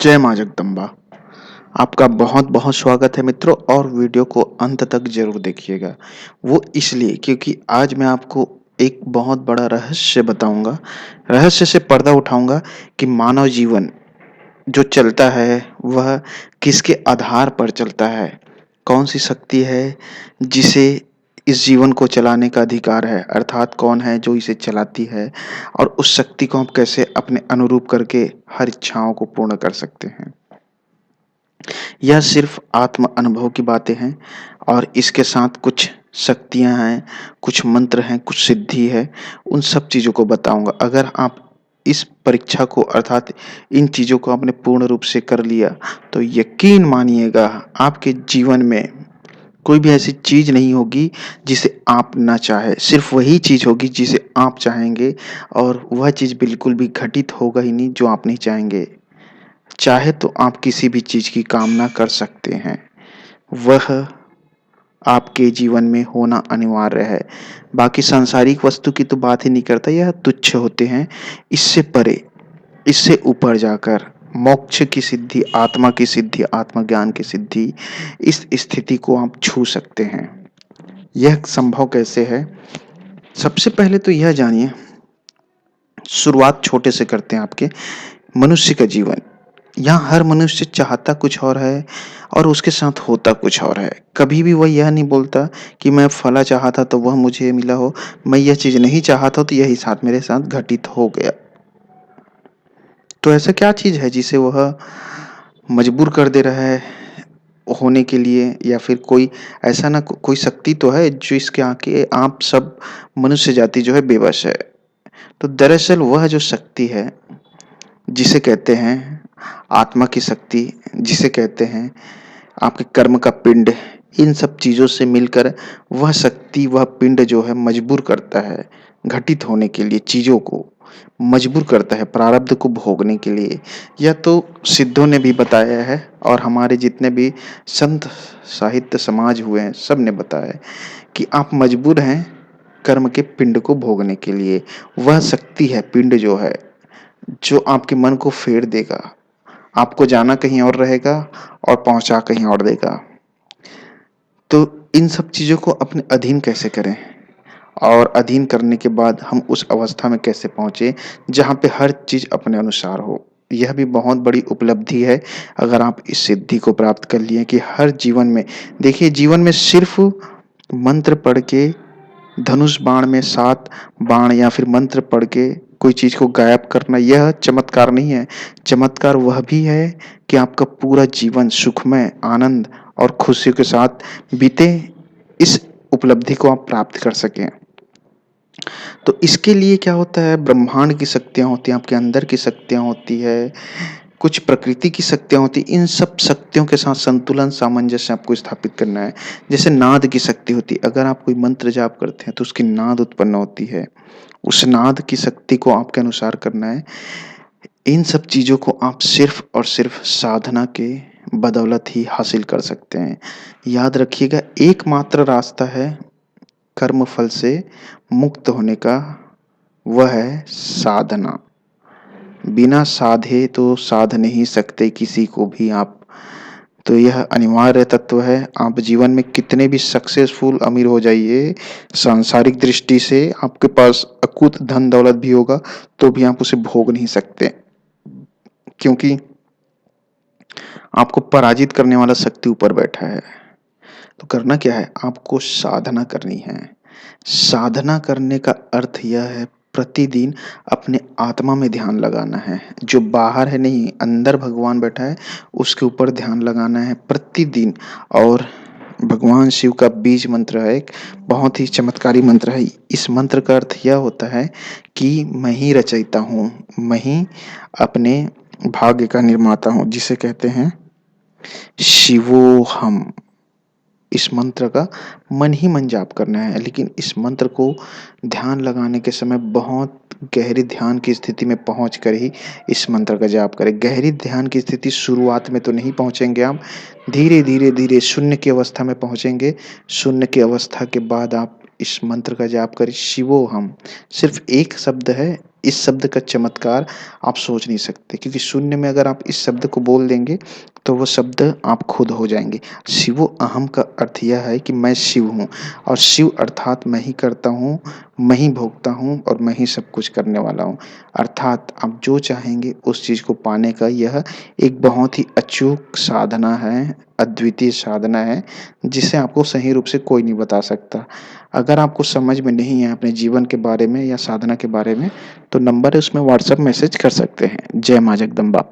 जय माँ जगदम्बा। आपका बहुत-बहुत स्वागत है मित्रों और वीडियो को अंत तक ज़रूर देखिएगा। वो इसलिए क्योंकि आज मैं आपको एक बहुत बड़ा रहस्य बताऊँगा। रहस्य से पर्दा उठाऊँगा कि मानव जीवन जो चलता है वह किसके आधार पर चलता है? कौन-सी शक्ति है जिसे इस जीवन को चलाने का अधिकार है? अर्थात कौन है जो इसे चलाती है? और उस शक्ति को हम कैसे अपने अनुरूप करके हर इच्छाओं को पूर्ण कर सकते हैं? यह सिर्फ आत्म अनुभव की बातें हैं और इसके साथ कुछ शक्तियाँ हैं, कुछ मंत्र हैं, कुछ सिद्धि है, उन सब चीज़ों को बताऊँगा। अगर आप इस परीक्षा को अर्थात इन चीज़ों को आपने पूर्ण रूप से कर लिया, तो यकीन मानिएगा आपके जीवन में कोई भी ऐसी चीज़ नहीं होगी जिसे आप ना चाहें। सिर्फ़ वही चीज़ होगी जिसे आप चाहेंगे और वह चीज़ बिल्कुल भी घटित होगा ही नहीं जो आप नहीं चाहेंगे। चाहे तो आप किसी भी चीज़ की कामना कर सकते हैं, वह आपके जीवन में होना अनिवार्य है। बाकी सांसारिक वस्तु की तो बात ही नहीं करता, यह तुच्छ होते हैं। इससे परे, इससे ऊपर जाकर मोक्ष की सिद्धि, आत्मा की सिद्धि, आत्मज्ञान की सिद्धि, इस स्थिति को आप छू सकते हैं। यह संभव कैसे है? सबसे पहले तो यह जानिए, शुरुआत छोटे से करते हैं आपके मनुष्य का जीवन। यहाँ हर मनुष्य चाहता कुछ और है और उसके साथ होता कुछ और है। कभी भी वह यह नहीं बोलता कि मैं फला चाहा था तो वह मुझे मिला हो, मैं यह चीज़ नहीं चाहा था तो यही साथ मेरे साथ घटित हो गया। तो ऐसा क्या चीज़ है जिसे वह मजबूर कर दे रहा है होने के लिए, या फिर कोई ऐसा ना कोई शक्ति तो है जो इसके आगे आप सब मनुष्य जाति जो है बेबस है। तो दरअसल वह जो शक्ति है जिसे कहते हैं आत्मा की शक्ति, जिसे कहते हैं आपके कर्म का पिंड, इन सब चीज़ों से मिलकर वह शक्ति, वह पिंड जो है मजबूर करता है घटित होने के लिए, चीज़ों को मजबूर करता है प्रारब्ध को भोगने के लिए। यह तो सिद्धों ने भी बताया है और हमारे जितने भी संत साहित्य समाज हुए हैं सब ने बताया है कि आप मजबूर हैं कर्म के पिंड को भोगने के लिए। वह शक्ति है, पिंड जो है, जो आपके मन को फेर देगा, आपको जाना कहीं और रहेगा और पहुंचा कहीं और देगा। तो इन सब चीज़ों को अपने अधीन कैसे करें और अधीन करने के बाद हम उस अवस्था में कैसे पहुंचे जहां पे हर चीज़ अपने अनुसार हो। यह भी बहुत बड़ी उपलब्धि है अगर आप इस सिद्धि को प्राप्त कर लिए कि हर जीवन में, देखिए जीवन में सिर्फ मंत्र पढ़ के, धनुष बाण में 7 बाण या फिर मंत्र पढ़ के कोई चीज़ को गायब करना, यह चमत्कार नहीं है। चमत्कार वह भी है कि आपका पूरा जीवन सुखमय, आनंद और खुशियों के साथ बीते, इस उपलब्धि को आप प्राप्त कर सकें। तो इसके लिए क्या होता है, ब्रह्मांड की शक्तियाँ होती हैं, आपके अंदर की शक्तियाँ होती है, कुछ प्रकृति की शक्तियाँ होती हैं। इन सब शक्तियों के साथ संतुलन, सामंजस्य आपको स्थापित करना है। जैसे नाद की शक्ति होती है, अगर आप कोई मंत्र जाप करते हैं तो उसकी नाद उत्पन्न होती है। उस नाद की शक्ति को आपके अनुसार करना है। इन सब चीज़ों को आप सिर्फ़ और सिर्फ़ साधना के बदौलत ही हासिल कर सकते हैं। याद रखिएगा, एकमात्र रास्ता है कर्म फल से मुक्त होने का, वह है साधना। बिना साधे तो साध नहीं सकते किसी को भी आप। तो यह अनिवार्य तत्व है। आप जीवन में कितने भी सक्सेसफुल अमीर हो जाइए, सांसारिक दृष्टि से आपके पास अकूत धन दौलत भी होगा, तो भी आप उसे भोग नहीं सकते। क्योंकि आपको पराजित करने वाला शक्ति ऊपर बैठा है। तो करना क्या है, आपको साधना करनी है। साधना करने का अर्थ यह है, प्रतिदिन अपने आत्मा में ध्यान लगाना है। जो बाहर है नहीं, अंदर भगवान बैठा है, उसके ऊपर ध्यान लगाना है प्रतिदिन। और भगवान शिव का बीज मंत्र है, एक बहुत ही चमत्कारी मंत्र है। इस मंत्र का अर्थ यह होता है कि मैं ही रचयिता हूँ, मैं ही अपने भाग्य का निर्माता हूँ, जिसे कहते हैं शिवोहम। इस मंत्र का मन ही मन जाप करना है, लेकिन इस मंत्र को ध्यान लगाने के समय बहुत गहरी ध्यान की स्थिति में पहुँच कर ही इस मंत्र का जाप करें। गहरी ध्यान की स्थिति शुरुआत में तो नहीं पहुँचेंगे आप, धीरे-धीरे शून्य की अवस्था में पहुँचेंगे। शून्य की अवस्था के बाद आप इस मंत्र का जाप करें, शिवोहम। सिर्फ़ एक शब्द है, इस शब्द का चमत्कार आप सोच नहीं सकते, क्योंकि शून्य में अगर आप इस शब्द को बोल देंगे तो वो शब्द आप खुद हो जाएँगे। शिवो अहम का अर्थ यह है कि मैं शिव हूँ, और शिव अर्थात मैं ही करता हूँ, मैं ही भोगता हूँ और मैं ही सब कुछ करने वाला हूँ। अर्थात आप जो चाहेंगे उस चीज़ को पाने का यह एक बहुत ही अचूक साधना है, अद्वितीय साधना है, जिसे आपको सही रूप से कोई नहीं बता सकता। अगर आपको समझ में नहीं है अपने जीवन के बारे में या साधना के बारे में, तो नंबर है उसमें व्हाट्सएप मैसेज कर सकते हैं। जय माँ जगदम्बा।